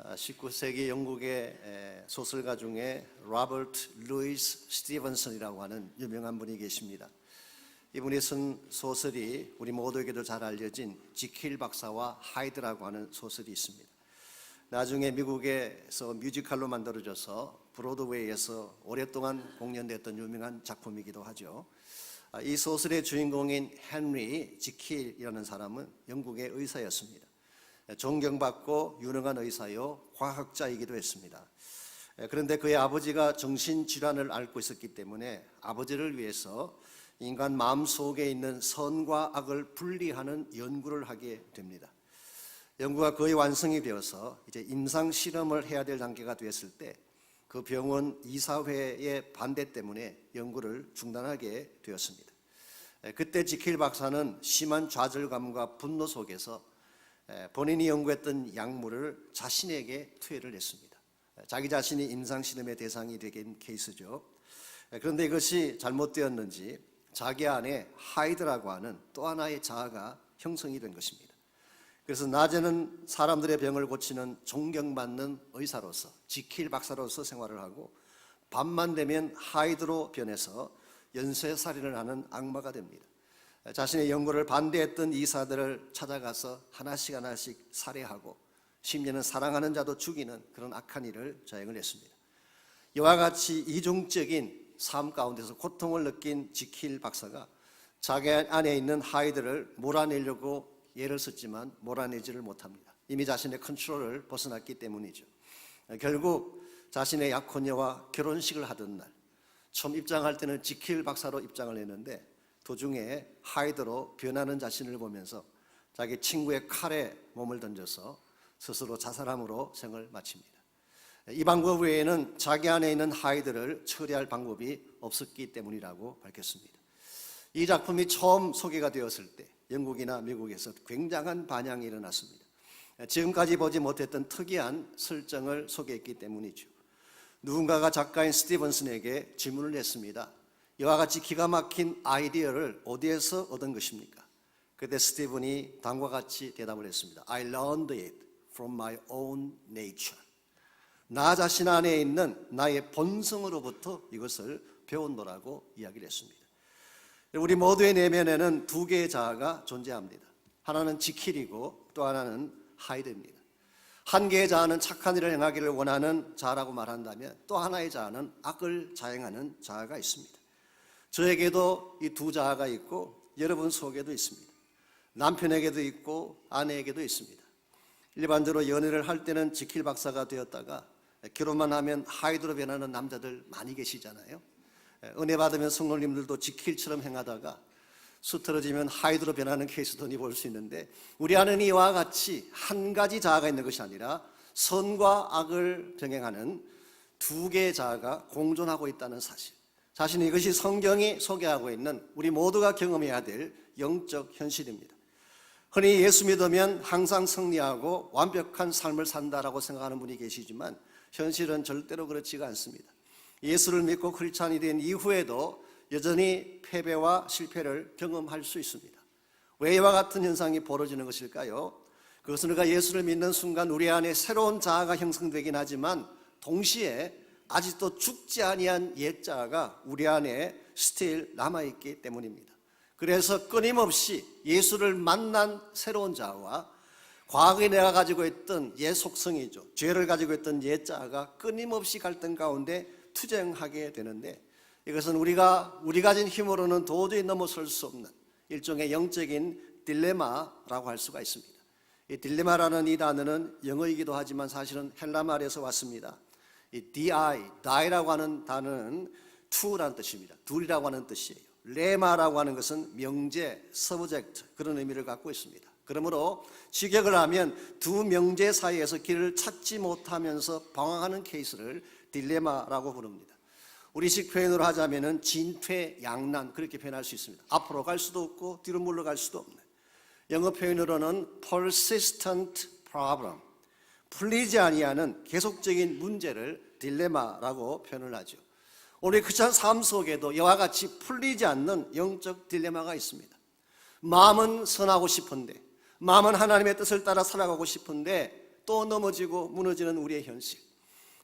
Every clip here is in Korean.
19세기 영국의 소설가 중에 로버트 루이스 스티븐슨이라고 하는 유명한 분이 계십니다. 이분이 쓴 소설이 우리 모두에게도 잘 알려진 지킬 박사와 하이드라고 하는 소설이 있습니다. 나중에 미국에서 뮤지컬로 만들어져서 브로드웨이에서 오랫동안 공연됐던 유명한 작품이기도 하죠. 이 소설의 주인공인 헨리 지킬이라는 사람은 영국의 의사였습니다. 존경받고 유능한 의사요 과학자이기도 했습니다. 그런데 그의 아버지가 정신질환을 앓고 있었기 때문에 아버지를 위해서 인간 마음속에 있는 선과 악을 분리하는 연구를 하게 됩니다. 연구가 거의 완성이 되어서 이제 임상 실험을 해야 될 단계가 됐을 때 그 병원 이사회의 반대 때문에 연구를 중단하게 되었습니다. 그때 지킬 박사는 심한 좌절감과 분노 속에서 본인이 연구했던 약물을 자신에게 투여를 했습니다. 자기 자신이 임상실험의 대상이 되긴 케이스죠. 그런데 이것이 잘못되었는지 자기 안에 하이드라고 하는 또 하나의 자아가 형성이 된 것입니다. 그래서 낮에는 사람들의 병을 고치는 존경받는 의사로서 지킬 박사로서 생활을 하고 밤만 되면 하이드로 변해서 연쇄살인을 하는 악마가 됩니다. 자신의 연구를 반대했던 이사들을 찾아가서 하나씩 살해하고 심지어는 사랑하는 자도 죽이는 그런 악한 일을 자행을 했습니다. 이와 같이 이중적인 삶 가운데서 고통을 느낀 지킬 박사가 자기 안에 있는 하이드를 몰아내려고 애를 썼지만 몰아내지를 못합니다. 이미 자신의 컨트롤을 벗어났기 때문이죠. 결국 자신의 약혼녀와 결혼식을 하던 날 처음 입장할 때는 지킬 박사로 입장을 했는데 도중에 하이드로 변하는 자신을 보면서 자기 친구의 칼에 몸을 던져서 스스로 자살함으로 생을 마칩니다. 이 방법 외에는 자기 안에 있는 하이드를 처리할 방법이 없었기 때문이라고 밝혔습니다. 이 작품이 처음 소개가 되었을 때 영국이나 미국에서 굉장한 반향이 일어났습니다. 지금까지 보지 못했던 특이한 설정을 소개했기 때문이죠. 누군가가 작가인 스티븐슨에게 질문을 했습니다. 이와 같이 기가 막힌 아이디어를 어디에서 얻은 것입니까? 그때 스티븐이 다음과 같이 대답을 했습니다. I learned it from my own nature. 나 자신 안에 있는 나의 본성으로부터 이것을 배운노라고 이야기를 했습니다. 우리 모두의 내면에는 두 개의 자아가 존재합니다. 하나는 지킬이고 또 하나는 하이드입니다. 한 개의 자아는 착한 일을 행하기를 원하는 자아라고 말한다면 또 하나의 자아는 악을 자행하는 자아가 있습니다. 저에게도 이 두 자아가 있고 여러분 속에도 있습니다. 남편에게도 있고 아내에게도 있습니다. 일반적으로 연애를 할 때는 지킬 박사가 되었다가 결혼만 하면 하이드로 변하는 남자들 많이 계시잖아요. 은혜 받으면 성도님들도 지킬처럼 행하다가 수틀어지면 하이드로 변하는 케이스도 볼 수 있는데 우리 안에는 이와 같이 한 가지 자아가 있는 것이 아니라 선과 악을 병행하는 두 개의 자아가 공존하고 있다는 사실. 사실은 이것이 성경이 소개하고 있는 우리 모두가 경험해야 될 영적 현실입니다. 흔히 예수 믿으면 항상 승리하고 완벽한 삶을 산다라고 생각하는 분이 계시지만 현실은 절대로 그렇지가 않습니다. 예수를 믿고 크리스찬이 된 이후에도 여전히 패배와 실패를 경험할 수 있습니다. 왜 이와 같은 현상이 벌어지는 것일까요? 그것은 우리가 예수를 믿는 순간 우리 안에 새로운 자아가 형성되긴 하지만 동시에 아직도 죽지 아니한 옛 자아가 우리 안에 still 남아있기 때문입니다. 그래서 끊임없이 예수를 만난 새로운 자아와 과거에 내가 가지고 있던 옛 속성이죠. 죄를 가지고 있던 옛 자아가 끊임없이 갈등 가운데 투쟁하게 되는데 이것은 우리가 가진 힘으로는 도저히 넘어설 수 없는 일종의 영적인 딜레마라고 할 수가 있습니다. 이 딜레마라는 이 단어는 영어이기도 하지만 사실은 헬라 말에서 왔습니다. 이 die라고 하는 단어는 to라는 뜻입니다. 둘이라고 하는 뜻이에요. 레마라고 하는 것은 명제, subject 그런 의미를 갖고 있습니다. 그러므로 직역을 하면 두 명제 사이에서 길을 찾지 못하면서 방황하는 케이스를 딜레마라고 부릅니다. 우리식 표현으로 하자면은 진퇴양난 그렇게 표현할 수 있습니다. 앞으로 갈 수도 없고 뒤로 물러갈 수도 없는. 영어 표현으로는 persistent problem, 풀리지 아니하는 계속적인 문제를 딜레마라고 표현을 하죠. 우리 크리스찬 삶 속에도 이와 같이 풀리지 않는 영적 딜레마가 있습니다. 마음은 선하고 싶은데, 마음은 하나님의 뜻을 따라 살아가고 싶은데 또 넘어지고 무너지는 우리의 현실,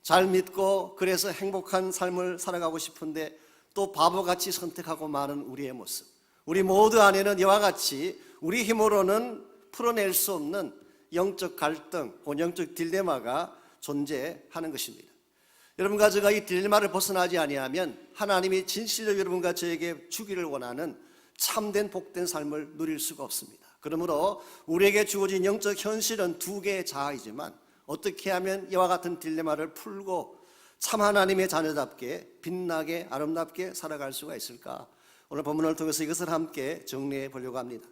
잘 믿고 그래서 행복한 삶을 살아가고 싶은데 또 바보같이 선택하고 마는 우리의 모습, 우리 모두 안에는 이와 같이 우리 힘으로는 풀어낼 수 없는 영적 갈등, 영적 딜레마가 존재하는 것입니다. 여러분과 제가 이 딜레마를 벗어나지 아니하면 하나님이 진실로 여러분과 저에게 주기를 원하는 참된 복된 삶을 누릴 수가 없습니다. 그러므로 우리에게 주어진 영적 현실은 두 개의 자아이지만 어떻게 하면 이와 같은 딜레마를 풀고 참 하나님의 자녀답게 빛나게 아름답게 살아갈 수가 있을까? 오늘 본문을 통해서 이것을 함께 정리해 보려고 합니다.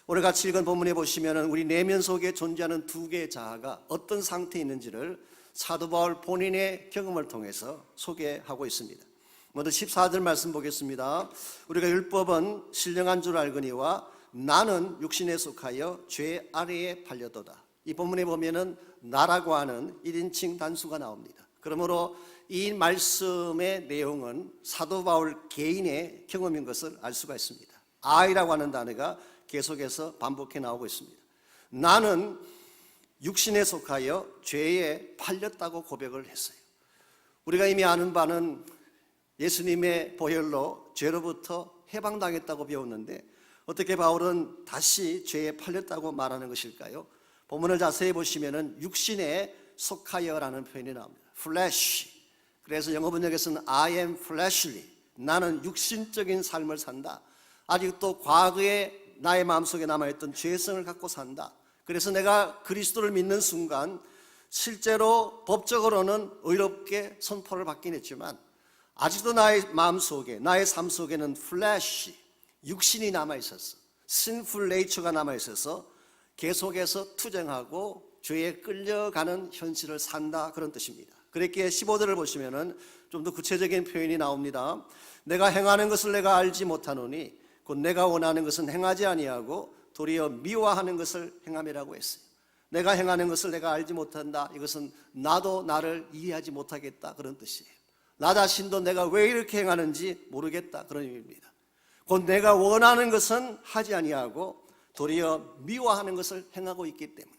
오늘 같이 읽은 본문에 보시면 우리 내면 속에 존재하는 두 개의 자아가 어떤 상태에 있는지를 사도 바울 본인의 경험을 통해서 소개하고 있습니다. 먼저 14절 말씀 보겠습니다. 우리가 율법은 신령한 줄 알거니와 나는 육신에 속하여 죄 아래에 팔렸도다. 이 본문에 보면은 나라고 하는 1인칭 단수가 나옵니다. 그러므로 이 말씀의 내용은 사도 바울 개인의 경험인 것을 알 수가 있습니다. I라고 하는 단어가 계속해서 반복해 나오고 있습니다. 나는 육신에 속하여 죄에 팔렸다고 고백을 했어요. 우리가 이미 아는 바는 예수님의 보혈로 죄로부터 해방당했다고 배웠는데 어떻게 바울은 다시 죄에 팔렸다고 말하는 것일까요? 본문을 자세히 보시면 육신에 속하여라는 표현이 나옵니다. flesh. 그래서 영어 번역에서는 I am fleshly. 나는 육신적인 삶을 산다. 아직도 과거에 나의 마음속에 남아있던 죄성을 갖고 산다. 그래서 내가 그리스도를 믿는 순간 실제로 법적으로는 의롭게 선포를 받긴 했지만 아직도 나의 마음속에 나의 삶 속에는 flesh, 육신이 남아있었어. sinful nature가 남아있어서 계속해서 투쟁하고 죄에 끌려가는 현실을 산다, 그런 뜻입니다. 그렇게 15절을 보시면 좀 더 구체적인 표현이 나옵니다. 내가 행하는 것을 내가 알지 못하노니 곧 내가 원하는 것은 행하지 아니하고 도리어 미워하는 것을 행함이라고 했어요. 내가 행하는 것을 내가 알지 못한다. 이것은 나도 나를 이해하지 못하겠다, 그런 뜻이에요. 나 자신도 내가 왜 이렇게 행하는지 모르겠다, 그런 의미입니다. 곧 내가 원하는 것은 하지 아니하고 도리어 미워하는 것을 행하고 있기 때문에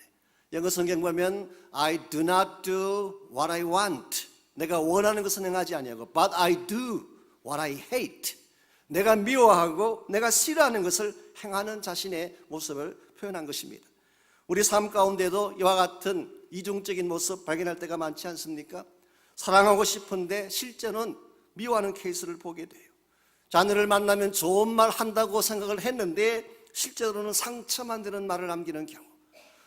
영어 성경 보면 I do not do what I want. 내가 원하는 것은 행하지 아니하고 but I do what I hate. 내가 미워하고 내가 싫어하는 것을 행하는 자신의 모습을 표현한 것입니다. 우리 삶 가운데도 이와 같은 이중적인 모습 발견할 때가 많지 않습니까? 사랑하고 싶은데 실제는 미워하는 케이스를 보게 돼요. 자녀를 만나면 좋은 말 한다고 생각을 했는데 실제로는 상처만 되는 말을 남기는 경우,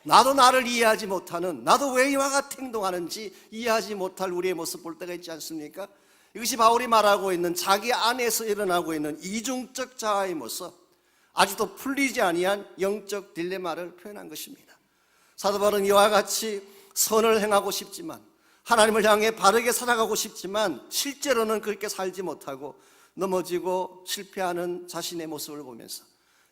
나도 나를 이해하지 못하는, 나도 왜 이와 같은 행동하는지 이해하지 못할 우리의 모습 볼 때가 있지 않습니까? 이것이 바울이 말하고 있는 자기 안에서 일어나고 있는 이중적 자아의 모습, 아직도 풀리지 아니한 영적 딜레마를 표현한 것입니다. 사도 바울은 이와 같이 선을 행하고 싶지만, 하나님을 향해 바르게 살아가고 싶지만 실제로는 그렇게 살지 못하고 넘어지고 실패하는 자신의 모습을 보면서,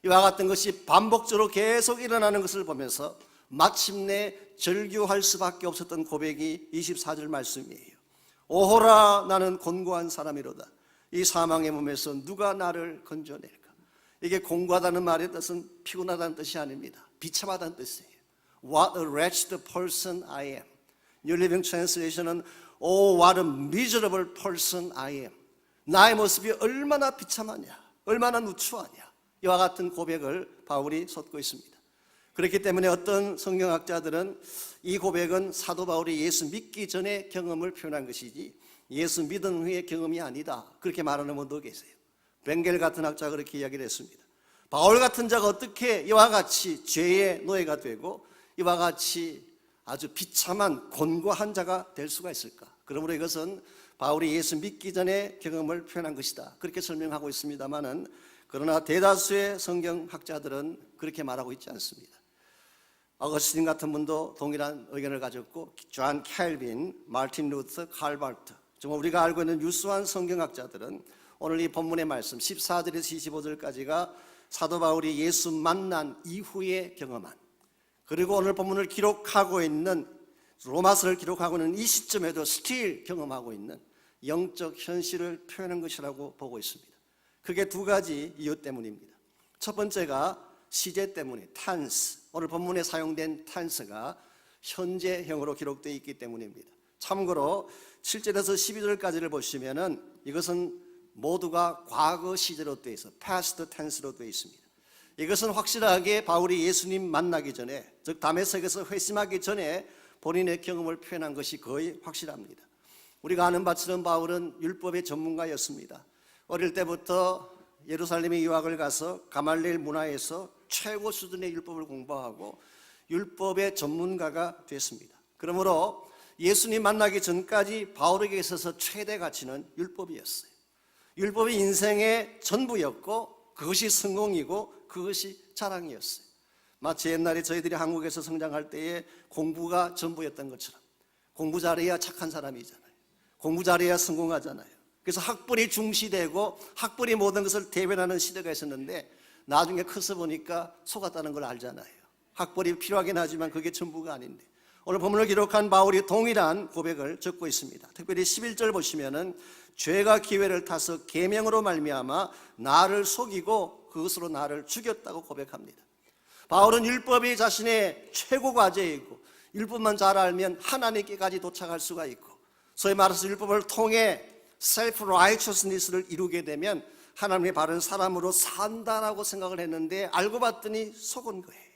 이와 같은 것이 반복적으로 계속 일어나는 것을 보면서 마침내 절규할 수밖에 없었던 고백이 24절 말씀이에요. 오호라, 나는 곤고한 사람이로다. 이 사망의 몸에서 누가 나를 건져낼까? 이게 곤고하다는 말의 뜻은 피곤하다는 뜻이 아닙니다. 비참하다는 뜻이에요. What a wretched person I am. New Living Translation은 Oh, what a miserable person I am. 나의 모습이 얼마나 비참하냐, 얼마나 누추하냐, 이와 같은 고백을 바울이 쏟고 있습니다. 그렇기 때문에 어떤 성경학자들은 이 고백은 사도 바울이 예수 믿기 전에 경험을 표현한 것이지 예수 믿은 후의 경험이 아니다, 그렇게 말하는 분도 계세요. 벵겔 같은 학자가 그렇게 이야기를 했습니다. 바울 같은 자가 어떻게 이와 같이 죄의 노예가 되고 이와 같이 아주 비참한 곤고한 자가 될 수가 있을까? 그러므로 이것은 바울이 예수 믿기 전에 경험을 표현한 것이다, 그렇게 설명하고 있습니다만은, 그러나 대다수의 성경학자들은 그렇게 말하고 있지 않습니다. 어거스틴 같은 분도 동일한 의견을 가졌고, 존 켈빈, 마틴 루터, 칼 바르트, 정말 우리가 알고 있는 유수한 성경학자들은 오늘 이 본문의 말씀 14절에서 25절까지가 사도 바울이 예수 만난 이후에 경험한, 그리고 오늘 본문을 기록하고 있는 로마서를 기록하고 있는 이 시점에도 스틸 경험하고 있는 영적 현실을 표현한 것이라고 보고 있습니다. 그게 두 가지 이유 때문입니다. 첫 번째가 시제 때문에, 탄스, 오늘 본문에 사용된 탄스가 현재형으로 기록되어 있기 때문입니다. 참고로 7절에서 12절까지를 보시면은 이것은 모두가 과거 시제로 되어 있어 past tense로 되어 있습니다. 이것은 확실하게 바울이 예수님 만나기 전에, 즉 다메섹에서 회심하기 전에 본인의 경험을 표현한 것이 거의 확실합니다. 우리가 아는 바처럼 바울은 율법의 전문가였습니다. 어릴 때부터 예루살렘에 유학을 가서 가말리엘 문화에서 최고 수준의 율법을 공부하고 율법의 전문가가 됐습니다. 그러므로 예수님 만나기 전까지 바울에게 있어서 최대 가치는 율법이었어요. 율법이 인생의 전부였고 그것이 성공이고 그것이 자랑이었어요. 마치 옛날에 저희들이 한국에서 성장할 때에 공부가 전부였던 것처럼, 공부 잘해야 착한 사람이잖아요. 공부 잘해야 성공하잖아요. 그래서 학벌이 중시되고 학벌이 모든 것을 대변하는 시대가 있었는데 나중에 커서 보니까 속았다는 걸 알잖아요. 학벌이 필요하긴 하지만 그게 전부가 아닌데, 오늘 본문을 기록한 바울이 동일한 고백을 적고 있습니다. 특별히 11절 보시면은 죄가 기회를 타서 계명으로 말미암아 나를 속이고 그것으로 나를 죽였다고 고백합니다. 바울은 율법이 자신의 최고 과제이고 율법만 잘 알면 하나님께까지 도착할 수가 있고, 소위 말해서 율법을 통해 self-righteousness를 이루게 되면 하나님의 바른 사람으로 산다라고 생각을 했는데 알고 봤더니 속은 거예요.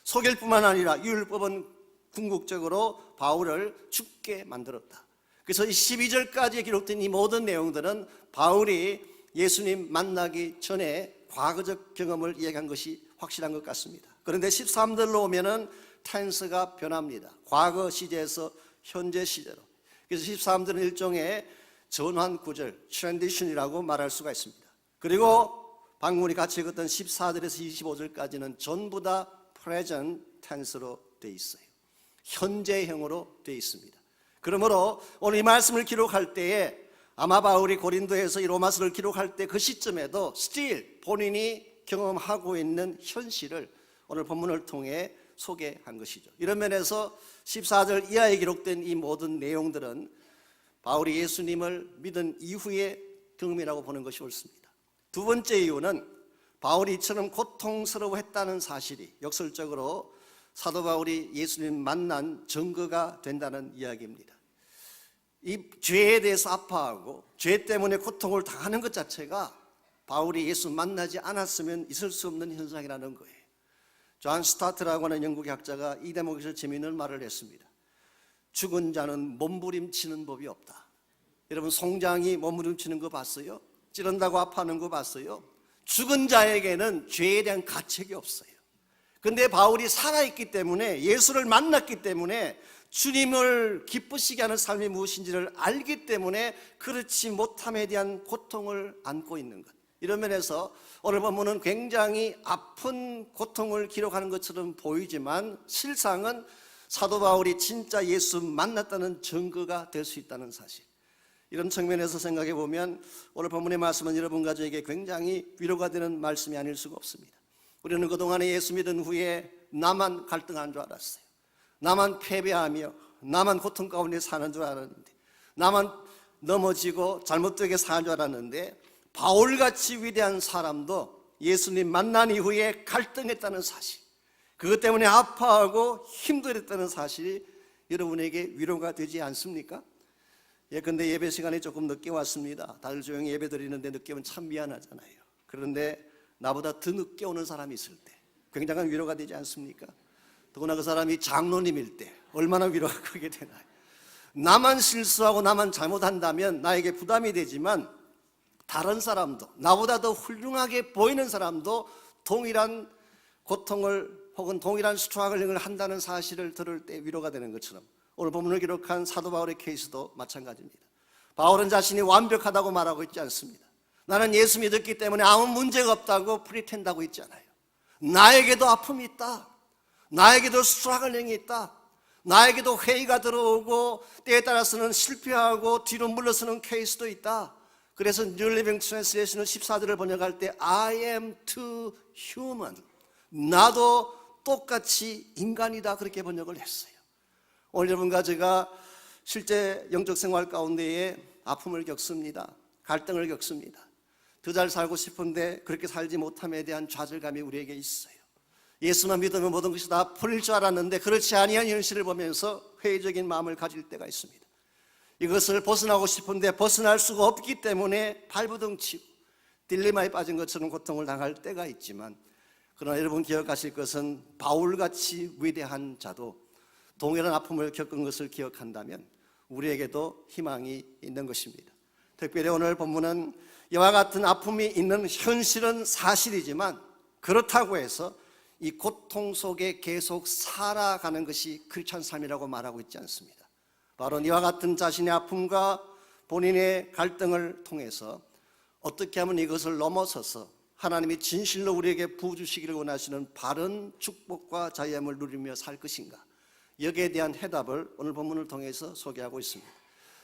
속일 뿐만 아니라 율법은 궁극적으로 바울을 죽게 만들었다. 그래서 이 12절까지 기록된 이 모든 내용들은 바울이 예수님 만나기 전에 과거적 경험을 이야기한 것이 확실한 것 같습니다. 그런데 13절로 오면은 텐스가 변합니다. 과거 시제에서 현재 시제로. 그래서 13절은 일종의 전환 구절, 트랜지션이라고 말할 수가 있습니다. 그리고 방금 우리 같이 읽었던 14절에서 25절까지는 전부 다 present tense로 되어 있어요. 현재형으로 되어 있습니다. 그러므로 오늘 이 말씀을 기록할 때에 아마 바울이 고린도에서 이 로마서를 기록할 때 그 시점에도 still 본인이 경험하고 있는 현실을 오늘 본문을 통해 소개한 것이죠. 이런 면에서 14절 이하에 기록된 이 모든 내용들은 바울이 예수님을 믿은 이후의 경험이라고 보는 것이 옳습니다. 두 번째 이유는 바울이 이처럼 고통스러워했다는 사실이 역설적으로 사도 바울이 예수님 만난 증거가 된다는 이야기입니다. 이 죄에 대해서 아파하고 죄 때문에 고통을 당하는 것 자체가 바울이 예수 만나지 않았으면 있을 수 없는 현상이라는 거예요. 존 스타트라고 하는 영국의 학자가 이 대목에서 재미있는 말을 했습니다. 죽은 자는 몸부림치는 법이 없다. 여러분, 송장이 몸부림치는 거 봤어요? 찌른다고 아파하는 거 봤어요? 죽은 자에게는 죄에 대한 가책이 없어요. 근데 바울이 살아있기 때문에, 예수를 만났기 때문에, 주님을 기쁘시게 하는 삶이 무엇인지를 알기 때문에 그렇지 못함에 대한 고통을 안고 있는 것. 이런 면에서 오늘 본문은 굉장히 아픈 고통을 기록하는 것처럼 보이지만 실상은 사도 바울이 진짜 예수 만났다는 증거가 될 수 있다는 사실. 이런 측면에서 생각해 보면 오늘 본문의 말씀은 여러분과 저에게 굉장히 위로가 되는 말씀이 아닐 수가 없습니다. 우리는 그동안에 예수 믿은 후에 나만 갈등한 줄 알았어요. 나만 패배하며 나만 고통 가운데 사는 줄 알았는데, 나만 넘어지고 잘못되게 사는 줄 알았는데, 바울같이 위대한 사람도 예수님 만난 이후에 갈등했다는 사실, 그것 때문에 아파하고 힘들었다는 사실이 여러분에게 위로가 되지 않습니까? 근데 예배 시간에 조금 늦게 왔습니다. 다들 조용히 예배 드리는데 늦게 오면 참 미안하잖아요. 그런데 나보다 더 늦게 오는 사람이 있을 때 굉장한 위로가 되지 않습니까? 더구나 그 사람이 장로님일 때 얼마나 위로가 크게 되나요? 나만 실수하고 나만 잘못한다면 나에게 부담이 되지만 다른 사람도, 나보다 더 훌륭하게 보이는 사람도 동일한 고통을 혹은 동일한 스트러글링을 한다는 사실을 들을 때 위로가 되는 것처럼 오늘 본문을 기록한 사도 바울의 케이스도 마찬가지입니다. 바울은 자신이 완벽하다고 말하고 있지 않습니다. 나는 예수 믿었기 때문에 아무 문제가 없다고 프리텐드하고 있잖아요. 나에게도 아픔이 있다. 나에게도 스트러글링이 있다. 나에게도 회의가 들어오고 때에 따라서는 실패하고 뒤로 물러서는 케이스도 있다. 그래서 New Living Translation은 14절을 번역할 때 I am too human, 나도 똑같이 인간이다, 그렇게 번역을 했어요. 오늘 여러분과 제가 실제 영적 생활 가운데에 아픔을 겪습니다. 갈등을 겪습니다. 더 잘 살고 싶은데 그렇게 살지 못함에 대한 좌절감이 우리에게 있어요. 예수만 믿으면 모든 것이 다 풀릴 줄 알았는데 그렇지 아니한 현실을 보면서 회의적인 마음을 가질 때가 있습니다. 이것을 벗어나고 싶은데 벗어날 수가 없기 때문에 발부둥치고 딜레마에 빠진 것처럼 고통을 당할 때가 있지만, 그러나 여러분 기억하실 것은 바울같이 위대한 자도 동일한 아픔을 겪은 것을 기억한다면 우리에게도 희망이 있는 것입니다. 특별히 오늘 본문은 이와 같은 아픔이 있는 현실은 사실이지만 그렇다고 해서 이 고통 속에 계속 살아가는 것이 크리스찬 삶이라고 말하고 있지 않습니다. 바로 이와 같은 자신의 아픔과 본인의 갈등을 통해서 어떻게 하면 이것을 넘어서서 하나님이 진실로 우리에게 부어주시기를 원하시는 바른 축복과 자유함을 누리며 살 것인가, 여기에 대한 해답을 오늘 본문을 통해서 소개하고 있습니다.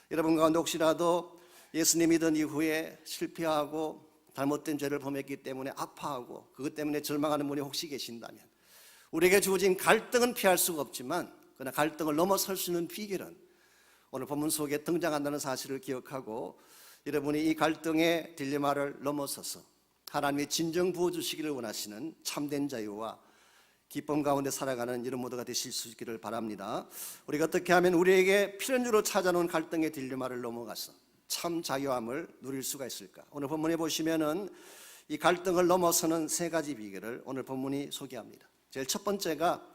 여러분 가운데 혹시라도 예수님 믿은 이후에 실패하고 잘못된 죄를 범했기 때문에 아파하고 그것 때문에 절망하는 분이 혹시 계신다면, 우리에게 주어진 갈등은 피할 수가 없지만 그러나 갈등을 넘어설 수 있는 비결은 오늘 본문 속에 등장한다는 사실을 기억하고, 여러분이 이 갈등의 딜레마를 넘어서서 하나님이 진정 부어주시기를 원하시는 참된 자유와 기쁨 가운데 살아가는 이런 모두가 되실 수 있기를 바랍니다. 우리가 어떻게 하면 우리에게 필연적으로 찾아놓은 갈등의 딜레마를 넘어가서 참 자유함을 누릴 수가 있을까? 오늘 본문에 보시면은 이 갈등을 넘어서는 세 가지 비결을 오늘 본문이 소개합니다. 제일 첫 번째가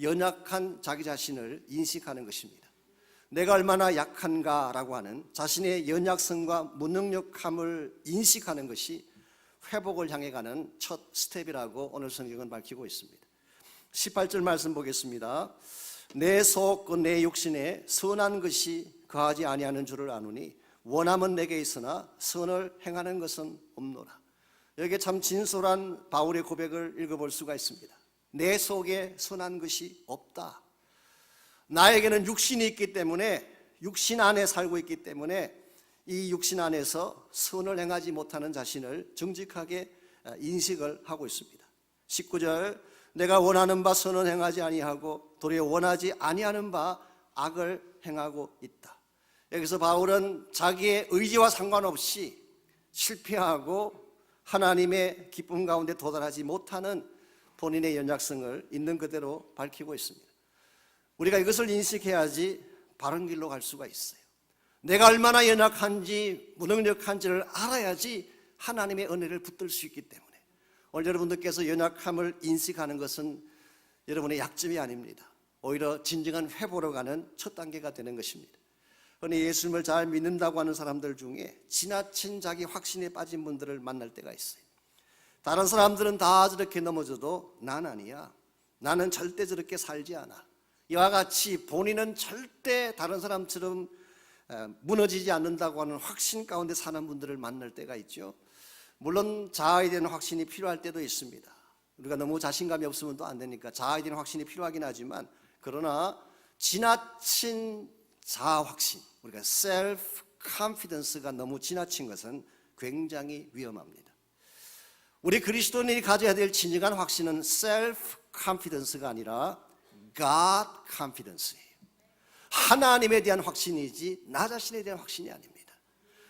연약한 자기 자신을 인식하는 것입니다. 내가 얼마나 약한가라고 하는 자신의 연약성과 무능력함을 인식하는 것이 회복을 향해 가는 첫 스텝이라고 오늘 성경은 밝히고 있습니다. 18절 말씀 보겠습니다. 내 속 내 육신에 선한 것이 거하지 아니하는 줄을 아노니 원함은 내게 있으나 선을 행하는 것은 없노라. 여기에 참 진솔한 바울의 고백을 읽어볼 수가 있습니다. 내 속에 선한 것이 없다. 나에게는 육신이 있기 때문에, 육신 안에 살고 있기 때문에 이 육신 안에서 선을 행하지 못하는 자신을 정직하게 인식을 하고 있습니다. 19절 내가 원하는 바 선은 행하지 아니하고 도리어 원하지 아니하는 바 악을 행하고 있다. 여기서 바울은 자기의 의지와 상관없이 실패하고 하나님의 기쁨 가운데 도달하지 못하는 본인의 연약성을 있는 그대로 밝히고 있습니다. 우리가 이것을 인식해야지 바른 길로 갈 수가 있어요. 내가 얼마나 연약한지 무능력한지를 알아야지 하나님의 은혜를 붙들 수 있기 때문에, 오늘 여러분들께서 연약함을 인식하는 것은 여러분의 약점이 아닙니다. 오히려 진정한 회복으로 가는 첫 단계가 되는 것입니다. 그런데 예수님을 잘 믿는다고 하는 사람들 중에 지나친 자기 확신에 빠진 분들을 만날 때가 있어요. 다른 사람들은 다 저렇게 넘어져도 난 아니야, 나는 절대 저렇게 살지 않아, 이와 같이 본인은 절대 다른 사람처럼 무너지지 않는다고 하는 확신 가운데 사는 분들을 만날 때가 있죠. 물론 자아에 대한 확신이 필요할 때도 있습니다. 우리가 너무 자신감이 없으면 또 안 되니까 자아에 대한 확신이 필요하긴 하지만, 그러나 지나친 자아 확신, 우리가 self confidence가 너무 지나친 것은 굉장히 위험합니다. 우리 그리스도인이 가져야 될 진정한 확신은 self confidence가 아니라 God confidence예요. 하나님에 대한 확신이지 나 자신에 대한 확신이 아닙니다.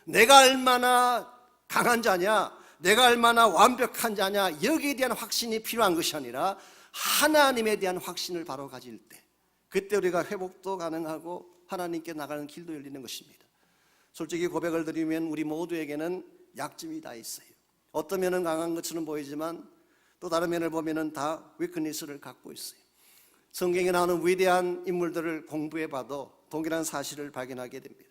내가 얼마나 강한 자냐, 내가 얼마나 완벽한 자냐, 여기에 대한 확신이 필요한 것이 아니라 하나님에 대한 확신을 바로 가질 때, 그때 우리가 회복도 가능하고 하나님께 나가는 길도 열리는 것입니다. 솔직히 고백을 드리면 우리 모두에게는 약점이 다 있어요. 어떤 면은 강한 것처럼 보이지만 또 다른 면을 보면 다 위크니스를 갖고 있어요. 성경에 나오는 위대한 인물들을 공부해봐도 동일한 사실을 발견하게 됩니다.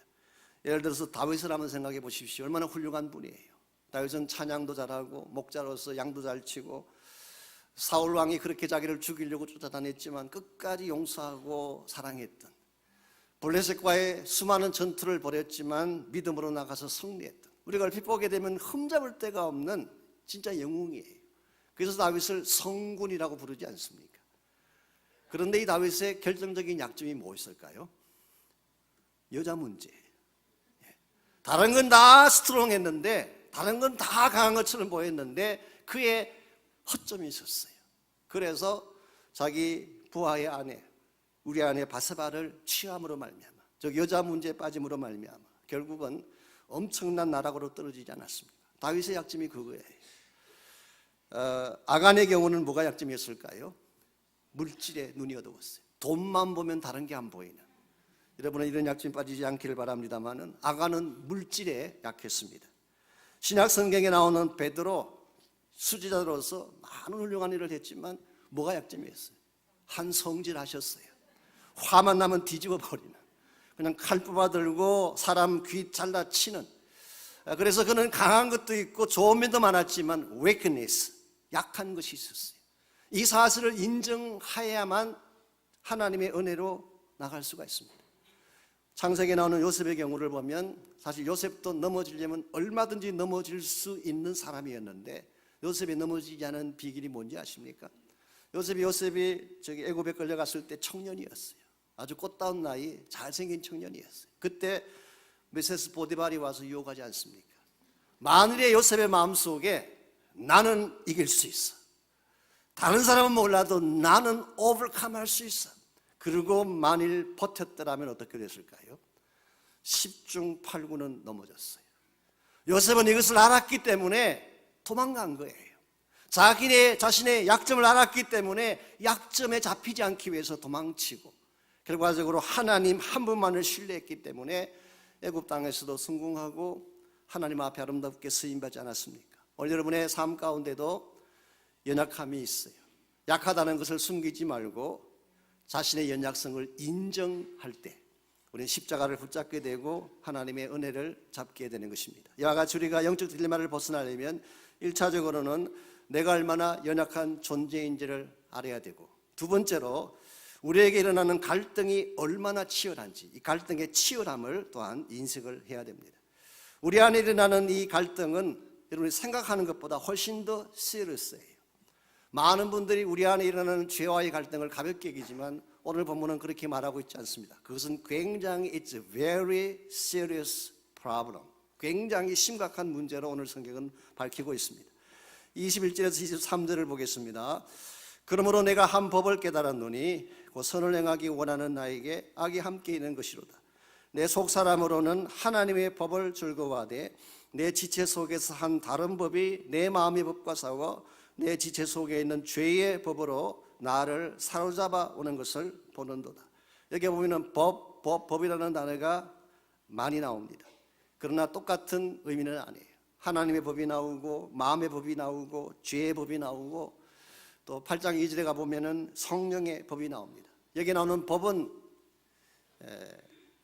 예를 들어서 다윗을 한번 생각해 보십시오. 얼마나 훌륭한 분이에요. 다윗은 찬양도 잘하고 목자로서 양도 잘 치고, 사울 왕이 그렇게 자기를 죽이려고 쫓아다녔지만 끝까지 용서하고 사랑했던, 블레셋과의 수많은 전투를 벌였지만 믿음으로 나가서 승리했던, 우리가 얼핏 보게 되면 흠잡을 데가 없는 진짜 영웅이에요. 그래서 다윗을 성군이라고 부르지 않습니까? 그런데 이 다윗의 결정적인 약점이 무엇일까요? 여자 문제. 다른 건 다 스트롱했는데, 다른 건 다 강한 것처럼 보였는데 그의 허점이 있었어요. 그래서 자기 부하의 아내, 우리 아내 바세바를 취함으로 말미암아, 즉 여자 문제에 빠짐으로 말미암아 결국은 엄청난 나락으로 떨어지지 않았습니까? 다윗의 약점이 그거예요. 아간의 경우는 뭐가 약점이었을까요? 물질에 눈이 어두웠어요. 돈만 보면 다른 게 안 보이는. 여러분은 이런 약점에 빠지지 않기를 바랍니다만은 아간은 물질에 약했습니다. 신약 성경에 나오는 베드로 수지자로서 많은 훌륭한 일을 했지만 뭐가 약점이었어요? 한 성질하셨어요. 화만 나면 뒤집어 버리는, 그냥 칼 뽑아 들고 사람 귀 잘라치는. 그래서 그는 강한 것도 있고 좋은 면도 많았지만 weakness, 약한 것이 있었어요. 이 사실을 인정해야만 하나님의 은혜로 나갈 수가 있습니다. 창세기에 나오는 요셉의 경우를 보면 사실 요셉도 넘어지려면 얼마든지 넘어질 수 있는 사람이었는데 요셉이 넘어지지 않은 비결이 뭔지 아십니까? 요셉이 애굽에 끌려갔을 때 청년이었어요. 아주 꽃다운 나이, 잘생긴 청년이었어요. 그때 미세스 보디발이 와서 유혹하지 않습니까? 만일에 요셉의 마음속에 나는 이길 수 있어, 다른 사람은 몰라도 나는 오버컴 할 수 있어, 그리고 만일 버텼더라면 어떻게 됐을까요? 10중 8구는 넘어졌어요. 요셉은 이것을 알았기 때문에 도망간 거예요. 자신의 약점을 알았기 때문에 약점에 잡히지 않기 위해서 도망치고, 결과적으로 하나님 한 분만을 신뢰했기 때문에 애굽 땅에서도 성공하고 하나님 앞에 아름답게 쓰임받지 않았습니까? 오늘 여러분의 삶 가운데도 연약함이 있어요. 약하다는 것을 숨기지 말고 자신의 연약성을 인정할 때 우리는 십자가를 붙잡게 되고 하나님의 은혜를 잡게 되는 것입니다. 이와 같이 우리가 영적 딜레마를 벗어나려면 1차적으로는 내가 얼마나 연약한 존재인지를 알아야 되고, 두 번째로 우리에게 일어나는 갈등이 얼마나 치열한지, 이 갈등의 치열함을 또한 인식을 해야 됩니다. 우리 안에 일어나는 이 갈등은 여러분이 생각하는 것보다 훨씬 더 serious예요. 많은 분들이 우리 안에 일어나는 죄와의 갈등을 가볍게 여기지만 오늘 본문은 그렇게 말하고 있지 않습니다. 그것은 굉장히 it's a very serious problem, 굉장히 심각한 문제로 오늘 성경은 밝히고 있습니다. 21절에서 23절을 보겠습니다. 그러므로 내가 한 법을 깨달았노니 곧 선을 행하기 원하는 나에게 악이 함께 있는 것이로다. 내 속사람으로는 하나님의 법을 즐거워하되 내 지체 속에서 한 다른 법이 내 마음의 법과 싸워 내 지체 속에 있는 죄의 법으로 나를 사로잡아 오는 것을 보는도다. 여기 보면 법이라는 단어가 많이 나옵니다. 그러나 똑같은 의미는 아니에요. 하나님의 법이 나오고 마음의 법이 나오고 죄의 법이 나오고 또 8장 2절에 가보면 성령의 법이 나옵니다. 여기 나오는 법은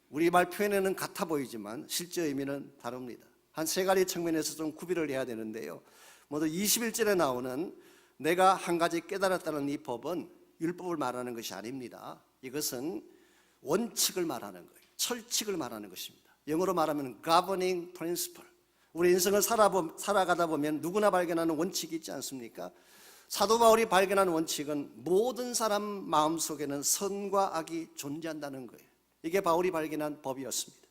우리말 표현에는 같아 보이지만 실제 의미는 다릅니다. 한 세 가지 측면에서 좀 구별을 해야 되는데요. 먼저 21절에 나오는 내가 한 가지 깨달았다는 이 법은 율법을 말하는 것이 아닙니다. 이것은 원칙을 말하는 거예요. 철칙을 말하는 것입니다. 영어로 말하면 governing principle. 우리 인생을 살아가다 보면 누구나 발견하는 원칙이 있지 않습니까? 사도 바울이 발견한 원칙은 모든 사람 마음속에는 선과 악이 존재한다는 거예요. 이게 바울이 발견한 법이었습니다.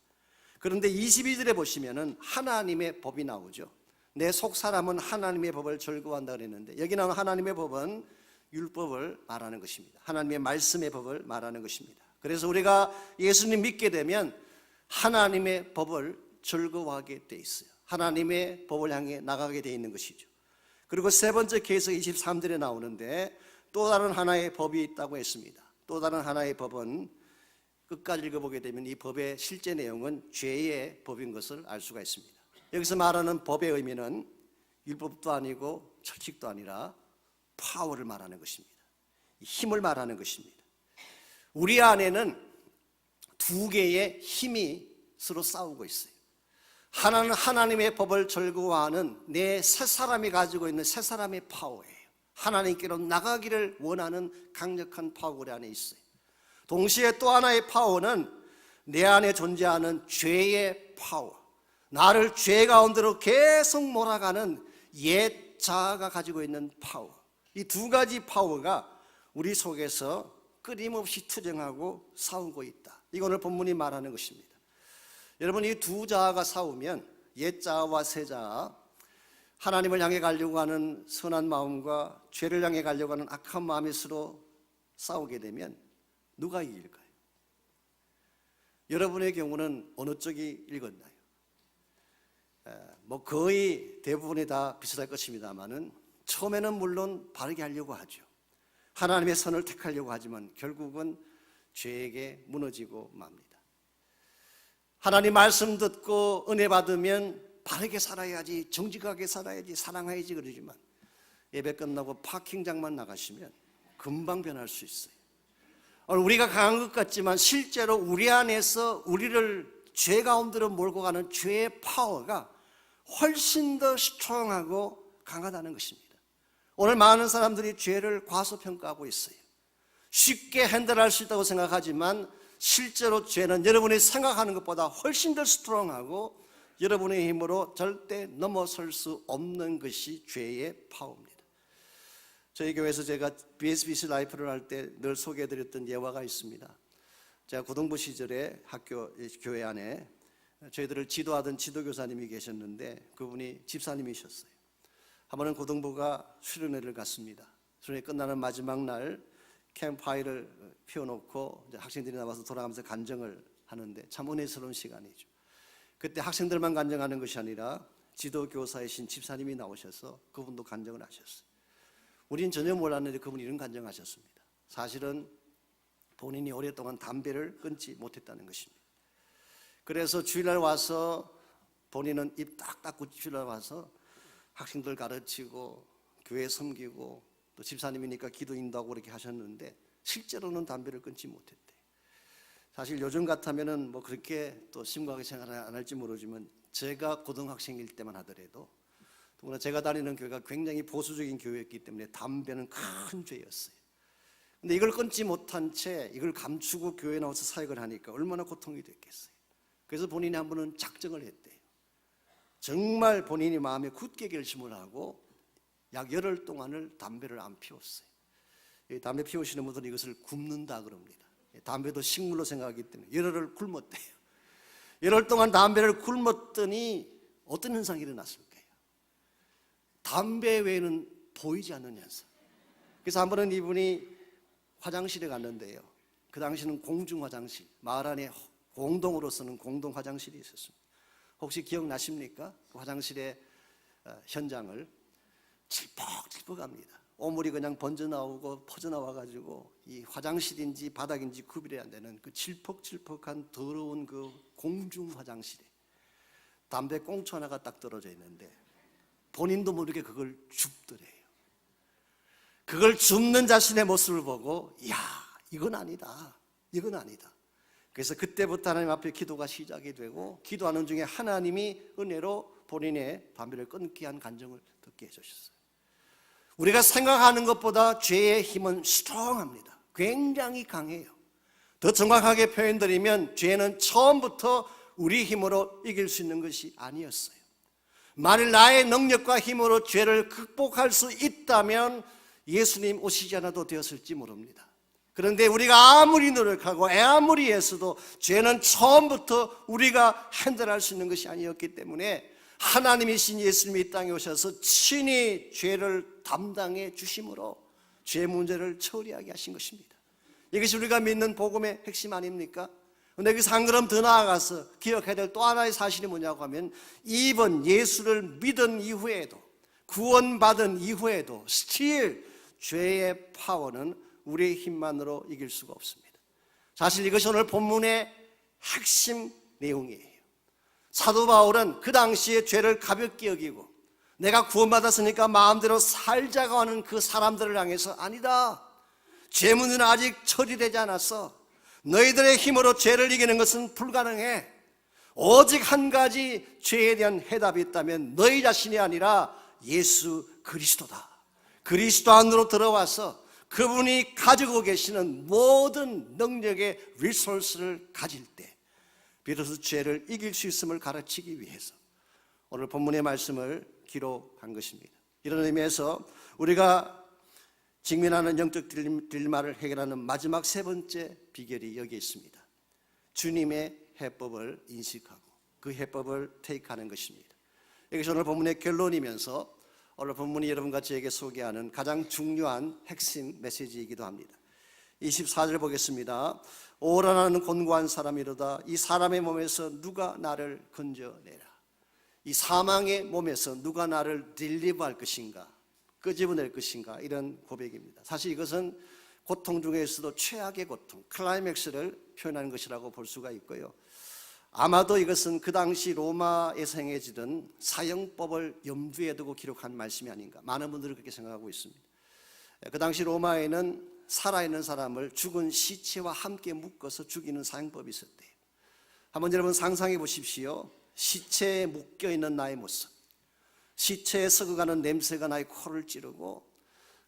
그런데 22절에 보시면은 하나님의 법이 나오죠. 내 속 사람은 하나님의 법을 즐거워한다 그랬는데 여기 나오는 하나님의 법은 율법을 말하는 것입니다. 하나님의 말씀의 법을 말하는 것입니다. 그래서 우리가 예수님 믿게 되면 하나님의 법을 즐거워하게 돼 있어요. 하나님의 법을 향해 나가게 돼 있는 것이죠. 그리고 세 번째 케이스 23절에 나오는데 또 다른 하나의 법이 있다고 했습니다. 또 다른 하나의 법은 끝까지 읽어보게 되면 이 법의 실제 내용은 죄의 법인 것을 알 수가 있습니다. 여기서 말하는 법의 의미는 율법도 아니고 철칙도 아니라 파워를 말하는 것입니다. 힘을 말하는 것입니다. 우리 안에는 두 개의 힘이 서로 싸우고 있어요. 하나는 하나님의 법을 즐거워하는 내 새 사람이 가지고 있는 새 사람의 파워예요. 하나님께로 나가기를 원하는 강력한 파워가 우리 안에 있어요. 동시에 또 하나의 파워는 내 안에 존재하는 죄의 파워, 나를 죄 가운데로 계속 몰아가는 옛 자아가 가지고 있는 파워. 이 두 가지 파워가 우리 속에서 끊임없이 투쟁하고 싸우고 있다. 이거 오늘 본문이 말하는 것입니다. 여러분, 이 두 자아가 싸우면 옛 자아와 새 자아, 하나님을 향해 가려고 하는 선한 마음과 죄를 향해 가려고 하는 악한 마음이 서로 싸우게 되면 누가 이길까요? 여러분의 경우는 어느 쪽이 읽었나요? 거의 대부분이 다 비슷할 것입니다만은 처음에는 물론 바르게 하려고 하죠. 하나님의 선을 택하려고 하지만 결국은 죄에게 무너지고 맙니다. 하나님 말씀 듣고 은혜 받으면 바르게 살아야지, 정직하게 살아야지, 사랑해야지 그러지만 예배 끝나고 파킹장만 나가시면 금방 변할 수 있어요. 우리가 강한 것 같지만 실제로 우리 안에서 우리를 죄 가운데로 몰고 가는 죄의 파워가 훨씬 더 스트롱하고 강하다는 것입니다. 오늘 많은 사람들이 죄를 과소평가하고 있어요. 쉽게 핸들할 수 있다고 생각하지만 실제로 죄는 여러분이 생각하는 것보다 훨씬 더 스트롱하고 여러분의 힘으로 절대 넘어설 수 없는 것이 죄의 파워입니다. 저희 교회에서 제가 BSBC 라이프를 할 때 늘 소개해드렸던 예화가 있습니다. 제가 고등부 시절에 교회 안에 저희들을 지도하던 지도교사님이 계셨는데 그분이 집사님이셨어요. 한 번은 고등부가 수련회를 갔습니다. 수련회 끝나는 마지막 날 캠프파이어를 피워놓고 이제 학생들이 나와서 돌아가면서 간증을 하는데 참 은혜스러운 시간이죠. 그때 학생들만 간증하는 것이 아니라 지도교사이신 집사님이 나오셔서 그분도 간증을 하셨어요. 우린 전혀 몰랐는데 그분이 이런 간증하셨습니다. 사실은 본인이 오랫동안 담배를 끊지 못했다는 것입니다. 그래서 주일날 와서 본인은 입 딱 닫고 주일날 와서 학생들 가르치고 교회 섬기고 또 집사님이니까 기도 인도하고 그렇게 하셨는데 실제로는 담배를 끊지 못했대요. 사실 요즘 같으면은 뭐 그렇게 또 심각하게 생각 안 할지 모르지만 제가 고등학생일 때만 하더라도 더구나 제가 다니는 교회가 굉장히 보수적인 교회였기 때문에 담배는 큰 죄였어요. 근데 이걸 끊지 못한 채 이걸 감추고 교회에 나와서 사역을 하니까 얼마나 고통이 됐겠어요. 그래서 본인이 한 번은 작정을 했대요. 정말 본인이 마음에 굳게 결심을 하고 약 열흘 동안을 담배를 안 피웠어요. 담배 피우시는 분들은 이것을 굶는다 그럽니다. 담배도 식물로 생각하기 때문에 열흘을 굶었대요. 열흘 동안 담배를 굶었더니 어떤 현상이 일어났을까요? 담배 외에는 보이지 않는 현상. 그래서 한 번은 이분이 화장실에 갔는데요. 그 당시는 공중 화장실, 마을 안에 공동으로 쓰는 공동 화장실이 있었습니다. 혹시 기억나십니까? 그 화장실의 현장을 칠퍽칠퍽합니다. 오물이 그냥 번져 나오고 퍼져 나와가지고 이 화장실인지 바닥인지 구별이 안 되는 그 칠퍽칠퍽한 더러운 그 공중 화장실에 담배 꽁초 하나가 딱 떨어져 있는데 본인도 모르게 그걸 줍더래요. 그걸 줍는 자신의 모습을 보고 이야 이건 아니다. 이건 아니다. 그래서 그때부터 하나님 앞에 기도가 시작이 되고 기도하는 중에 하나님이 은혜로 본인의 담배를 끊게 한 간증을 듣게 해주셨어요. 우리가 생각하는 것보다 죄의 힘은 스트롱합니다. 굉장히 강해요. 더 정확하게 표현드리면 죄는 처음부터 우리 힘으로 이길 수 있는 것이 아니었어요. 만일 나의 능력과 힘으로 죄를 극복할 수 있다면 예수님 오시지 않아도 되었을지 모릅니다. 그런데 우리가 아무리 노력하고 아무리 애써도 죄는 처음부터 우리가 핸들할 수 있는 것이 아니었기 때문에 하나님이신 예수님이 이 땅에 오셔서 친히 죄를 담당해 주심으로 죄 문제를 처리하게 하신 것입니다. 이것이 우리가 믿는 복음의 핵심 아닙니까? 근데 여기서 한 걸음 더 나아가서 기억해야 될 또 하나의 사실이 뭐냐고 하면 이번 예수를 믿은 이후에도 구원받은 이후에도 still 죄의 파워는 우리의 힘만으로 이길 수가 없습니다. 사실 이것이 오늘 본문의 핵심 내용이에요. 사도 바울은 그 당시에 죄를 가볍게 여기고 내가 구원받았으니까 마음대로 살자고 하는 그 사람들을 향해서 아니다. 죄 문제는 아직 처리되지 않았어. 너희들의 힘으로 죄를 이기는 것은 불가능해. 오직 한 가지 죄에 대한 해답이 있다면 너희 자신이 아니라 예수 그리스도다. 그리스도 안으로 들어와서 그분이 가지고 계시는 모든 능력의 리소스를 가질 때 비로소 죄를 이길 수 있음을 가르치기 위해서 오늘 본문의 말씀을 기록한 것입니다. 이런 의미에서 우리가 직면하는 영적 딜마를 해결하는 마지막 세 번째 비결이 여기 있습니다. 주님의 해법을 인식하고 그 해법을 테이크하는 것입니다. 여기서 오늘 본문의 결론이면서 오늘 본문이 여러분과 저에게 소개하는 가장 중요한 핵심 메시지이기도 합니다. 24절 보겠습니다. 오라 나는 곤고한 사람이로다. 이 사람의 몸에서 누가 나를 건져내라. 이 사망의 몸에서 누가 나를 딜리버할 것인가. 끄집어낼 것인가, 이런 고백입니다. 사실 이것은 고통 중에서도 최악의 고통, 클라이맥스를 표현하는 것이라고 볼 수가 있고요. 아마도 이것은 그 당시 로마에서 행해지던 사형법을 염두에 두고 기록한 말씀이 아닌가, 많은 분들이 그렇게 생각하고 있습니다. 그 당시 로마에는 살아있는 사람을 죽은 시체와 함께 묶어서 죽이는 사형법이 있었대요. 한번 여러분 상상해 보십시오. 시체에 묶여있는 나의 모습, 시체에 썩어가는 냄새가 나의 코를 찌르고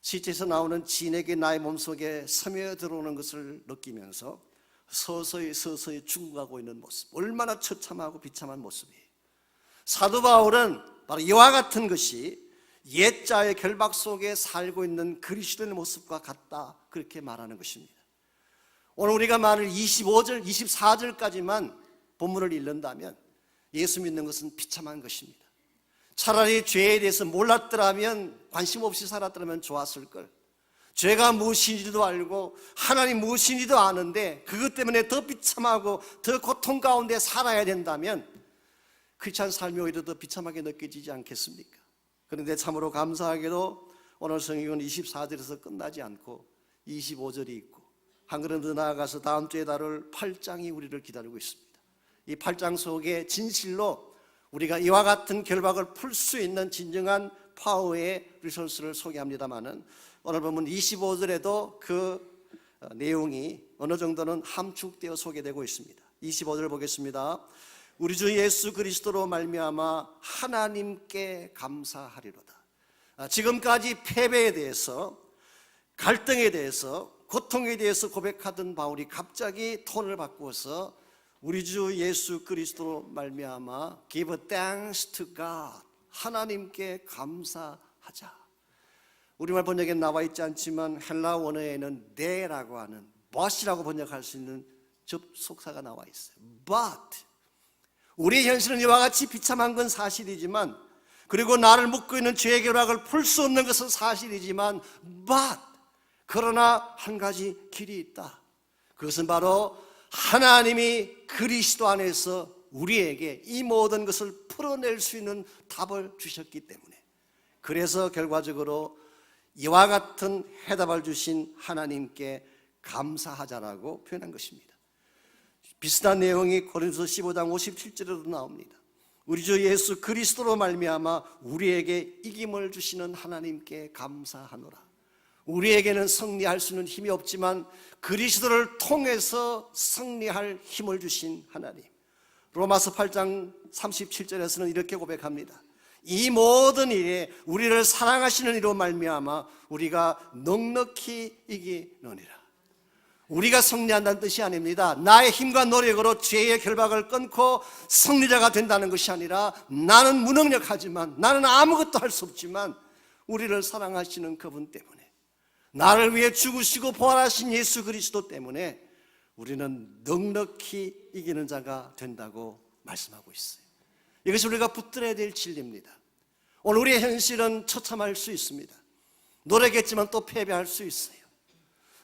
시체에서 나오는 진액이 나의 몸속에 스며들어오는 것을 느끼면서 서서히 죽어가고 있는 모습, 얼마나 처참하고 비참한 모습이에요. 사도 바울은 바로 이와 같은 것이 옛자의 결박 속에 살고 있는 그리스도의 모습과 같다, 그렇게 말하는 것입니다. 오늘 우리가 말을 25절, 24절까지만 본문을 읽는다면 예수 믿는 것은 비참한 것입니다. 차라리 죄에 대해서 몰랐더라면, 관심 없이 살았더라면 좋았을 걸. 죄가 무엇인지도 알고 하나님 무엇인지도 아는데 그것 때문에 더 비참하고 더 고통 가운데 살아야 된다면 크리스찬 삶이 오히려 더 비참하게 느껴지지 않겠습니까? 그런데 참으로 감사하게도 오늘 성경은 24절에서 끝나지 않고 25절이 있고 한 걸음 더 나아가서 다음 주에 다룰 8장이 우리를 기다리고 있습니다. 이 8장 속에 진실로 우리가 이와 같은 결박을 풀 수 있는 진정한 파워의 리소스를 소개합니다마는 오늘 보면 25절에도 그 내용이 어느 정도는 함축되어 소개되고 있습니다. 25절 보겠습니다. 우리 주 예수 그리스도로 말미암아 하나님께 감사하리로다. 지금까지 패배에 대해서, 갈등에 대해서, 고통에 대해서 고백하던 바울이 갑자기 톤을 바꾸어서 우리 주 예수 그리스도로 말미암아 give thanks to God, 하나님께 감사하자. 우리말 번역에 나와 있지 않지만 헬라 원어에는 네라고 하는 but이라고 번역할 수 있는 접속사가 나와 있어요. But 우리의 현실은 이와 같이 비참한 건 사실이지만, 그리고 나를 묶고 있는 죄의 결박을 풀 수 없는 것은 사실이지만, but 그러나 한 가지 길이 있다. 그것은 바로 하나님이 그리스도 안에서 우리에게 이 모든 것을 풀어낼 수 있는 답을 주셨기 때문에, 그래서 결과적으로 이와 같은 해답을 주신 하나님께 감사하자라고 표현한 것입니다. 비슷한 내용이 고린도서 15장 57절에도 나옵니다. 우리 주 예수 그리스도로 말미암아 우리에게 이김을 주시는 하나님께 감사하노라. 우리에게는 승리할 수 있는 힘이 없지만 그리스도를 통해서 승리할 힘을 주신 하나님. 로마서 8장 37절에서는 이렇게 고백합니다. 이 모든 일에 우리를 사랑하시는 이로 말미암아 우리가 넉넉히 이기느니라. 우리가 승리한다는 뜻이 아닙니다. 나의 힘과 노력으로 죄의 결박을 끊고 승리자가 된다는 것이 아니라, 나는 무능력하지만, 나는 아무것도 할 수 없지만 우리를 사랑하시는 그분 때문에, 나를 위해 죽으시고 부활하신 예수 그리스도 때문에 우리는 넉넉히 이기는 자가 된다고 말씀하고 있어요. 이것이 우리가 붙들어야 될 진리입니다. 오늘 우리의 현실은 처참할 수 있습니다. 노력했지만 또 패배할 수 있어요.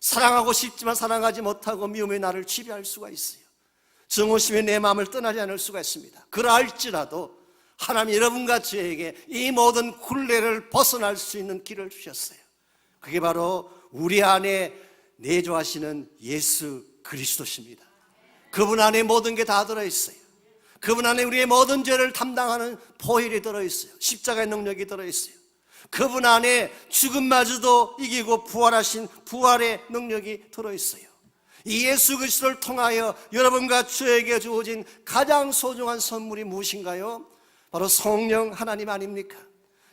사랑하고 싶지만 사랑하지 못하고 미움의 나를 지배할 수가 있어요. 정오심이 내 마음을 떠나지 않을 수가 있습니다. 그럴지라도 하나님 여러분과 저에게 이 모든 굴레를 벗어날 수 있는 길을 주셨어요. 그게 바로 우리 안에 내주하시는 예수 그리스도십니다. 그분 안에 모든 게 다 들어있어요. 그분 안에 우리의 모든 죄를 담당하는 보혈이 들어있어요. 십자가의 능력이 들어있어요. 그분 안에 죽음마저도 이기고 부활하신 부활의 능력이 들어있어요. 이 예수 그리스도를 통하여 여러분과 저에게 주어진 가장 소중한 선물이 무엇인가요? 바로 성령 하나님 아닙니까?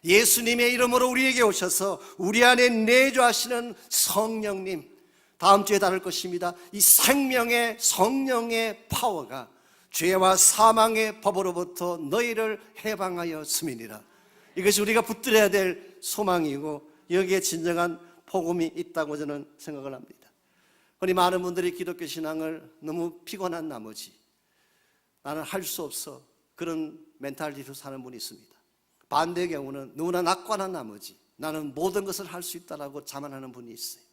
예수님의 이름으로 우리에게 오셔서 우리 안에 내주하시는 성령님, 다음 주에 다룰 것입니다. 이 생명의 성령의 파워가 죄와 사망의 법으로부터 너희를 해방하였음이니라. 이것이 우리가 붙들어야 될 소망이고, 여기에 진정한 복음이 있다고 저는 생각을 합니다. 흔히 많은 분들이 기독교 신앙을 너무 피곤한 나머지 나는 할 수 없어, 그런 멘탈리티로 사는 분이 있습니다. 반대의 경우는 누구나 낙관한 나머지 나는 모든 것을 할 수 있다라고 자만하는 분이 있어요.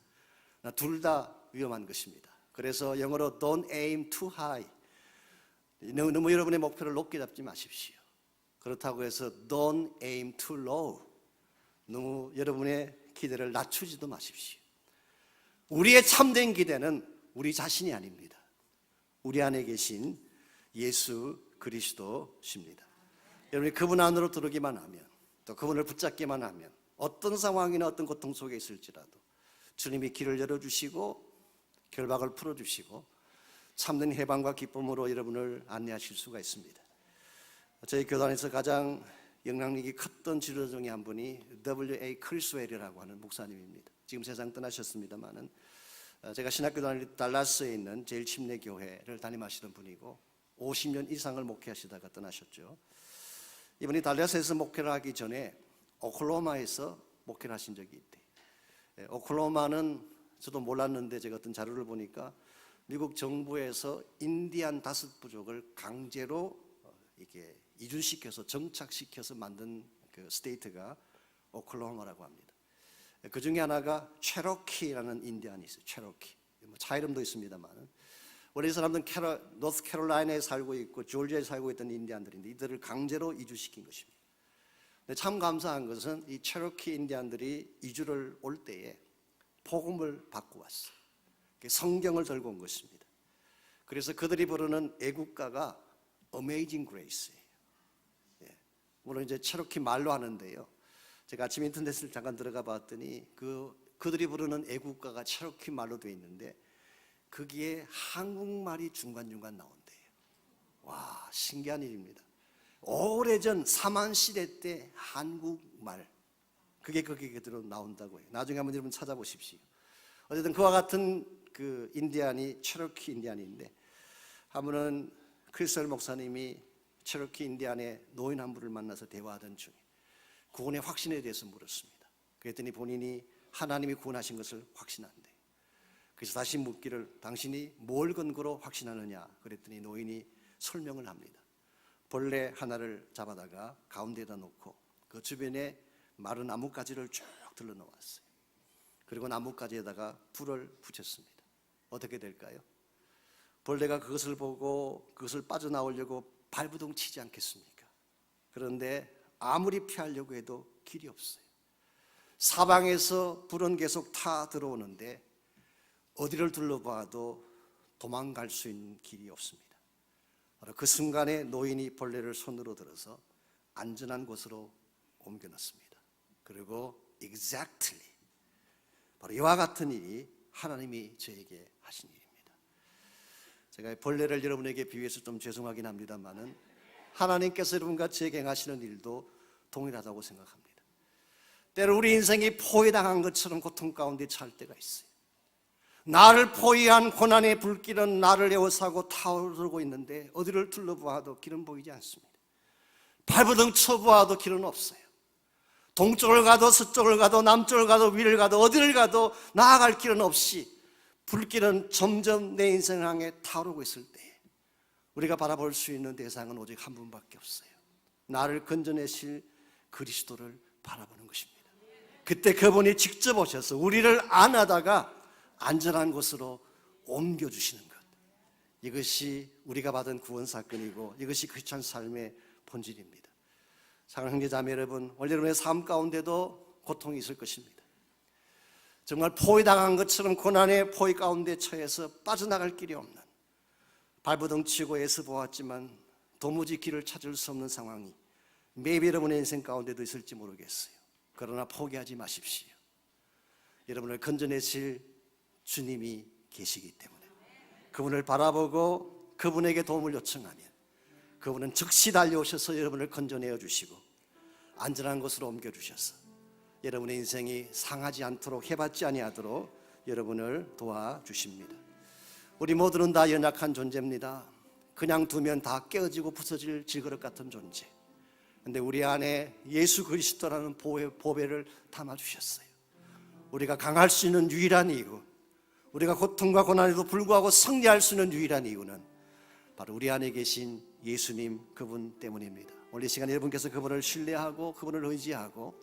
둘 다 위험한 것입니다. 그래서 영어로 don't aim too high, 너무 여러분의 목표를 높게 잡지 마십시오. 그렇다고 해서 don't aim too low, 너무 여러분의 기대를 낮추지도 마십시오. 우리의 참된 기대는 우리 자신이 아닙니다. 우리 안에 계신 예수 그리스도십니다. 여러분이 그분 안으로 들어오기만 하면, 또 그분을 붙잡기만 하면 어떤 상황이나 어떤 고통 속에 있을지라도 주님이 길을 열어주시고 결박을 풀어주시고 참된 해방과 기쁨으로 여러분을 안내하실 수가 있습니다. 저희 교단에서 가장 영향력이 컸던 지도자 중에 한 분이 W.A. 크리스웰이라고 하는 목사님입니다. 지금 세상 떠나셨습니다마는 제가 신학교단 달라스에 있는 제일 침례 교회를 담임하시던 분이고 50년 이상을 목회하시다가 떠나셨죠. 이분이 달라스에서 목회를 하기 전에 오클라호마에서 목회를 하신 적이 있대요. 오클라호마는 저도 몰랐는데 제가 어떤 자료를 보니까 미국 정부에서 인디안 5부족을 강제로 이렇게 이주시켜서 정착시켜서 만든 그 스테이트가 오클라호마라고 합니다. 그 중에 하나가 체로키라는 인디안이 있어요. 체로키. 차 이름도 있습니다만 원래 이 사람들은 노스캐롤라이나에 살고 있고 조지아에 살고 있던 인디안들인데 이들을 강제로 이주시킨 것입니다. 근데 참 감사한 것은 이 체로키 인디안들이 이주를 올 때에 복음을 받고 왔어요. 성경을 들고 온 것입니다. 그래서 그들이 부르는 애국가가 Amazing Grace예요. 물론 이제 체로키 말로 하는데요. 제가 아침 인터넷을 잠깐 들어가 봤더니 그들이 부르는 애국가가 체로키 말로 되어 있는데 거기에 한국말이 중간중간 나온대요. 와, 신기한 일입니다. 오래전 사만 시대 때 한국말 그게 거기에 들어 나온다고 해요. 나중에 한번 여러분 찾아보십시오. 어쨌든 그와 같은 그 인디안이 체로키 인디안인데 한 번은 크리스털 목사님이 체로키 인디안의 노인 한 분을 만나서 대화하던 중에 구원의 확신에 대해서 물었습니다. 그랬더니 본인이 하나님이 구원하신 것을 확신한대. 그래서 다시 묻기를 당신이 뭘 근거로 확신하느냐 그랬더니 노인이 설명을 합니다. 벌레 하나를 잡아다가 가운데에다 놓고 그 주변에 마른 나뭇가지를 쭉 들러 놓았어요. 그리고 나뭇가지에다가 불을 붙였습니다. 어떻게 될까요? 벌레가 그것을 보고 그것을 빠져나오려고 발부둥 치지 않겠습니까? 그런데 아무리 피하려고 해도 길이 없어요. 사방에서 불은 계속 타 들어오는데 어디를 둘러봐도 도망갈 수 있는 길이 없습니다. 바로 그 순간에 노인이 벌레를 손으로 들어서 안전한 곳으로 옮겨놨습니다. 그리고 exactly 바로 이와 같은 일이 하나님이 저에게 하신 일입니다. 제가 벌레를 여러분에게 비유해서 좀 죄송하긴 합니다만은 하나님께서 여러분과 저에게 행하시는 일도 동일하다고 생각합니다. 때로 우리 인생이 포위당한 것처럼 고통 가운데 처할 때가 있어요. 나를 포위한 고난의 불길은 나를 에워싸고 타오르고 있는데 어디를 둘러보아도 길은 보이지 않습니다. 발버둥 쳐보아도 길은 없어요. 동쪽을 가도 서쪽을 가도 남쪽을 가도 위를 가도 어디를 가도 나아갈 길은 없이 불길은 점점 내 인생을 향해 타오르고 있을 때 우리가 바라볼 수 있는 대상은 오직 한 분밖에 없어요. 나를 건져내실 그리스도를 바라보는 것입니다. 그때 그분이 직접 오셔서 우리를 안아다가 안전한 곳으로 옮겨주시는 것, 이것이 우리가 받은 구원 사건이고 이것이 크리스찬 삶의 본질입니다. 사랑하는 형제자매 여러분, 오늘 여러분의 삶 가운데도 고통이 있을 것입니다. 정말 포위당한 것처럼 고난의 포위 가운데 처해서 빠져나갈 길이 없는, 발버둥 치고 애써 보았지만 도무지 길을 찾을 수 없는 상황이 매일 여러분의 인생 가운데도 있을지 모르겠어요. 그러나 포기하지 마십시오. 여러분을 건져내실 주님이 계시기 때문에 그분을 바라보고 그분에게 도움을 요청하면 그분은 즉시 달려오셔서 여러분을 건져내어 주시고 안전한 곳으로 옮겨주셔서 여러분의 인생이 상하지 않도록, 해받지 아니하도록 여러분을 도와주십니다. 우리 모두는 다 연약한 존재입니다. 그냥 두면 다 깨어지고 부서질 질그릇 같은 존재. 그런데 우리 안에 예수 그리스도라는 보배를 담아주셨어요. 우리가 강할 수 있는 유일한 이유, 우리가 고통과 고난에도 불구하고 승리할 수 있는 유일한 이유는 바로 우리 안에 계신 예수님 그분 때문입니다. 오늘 이 시간에 여러분께서 그분을 신뢰하고 그분을 의지하고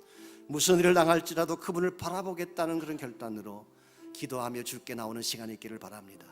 무슨 일을 당할지라도 그분을 바라보겠다는 그런 결단으로 기도하며 주께 나오는 시간이 있기를 바랍니다.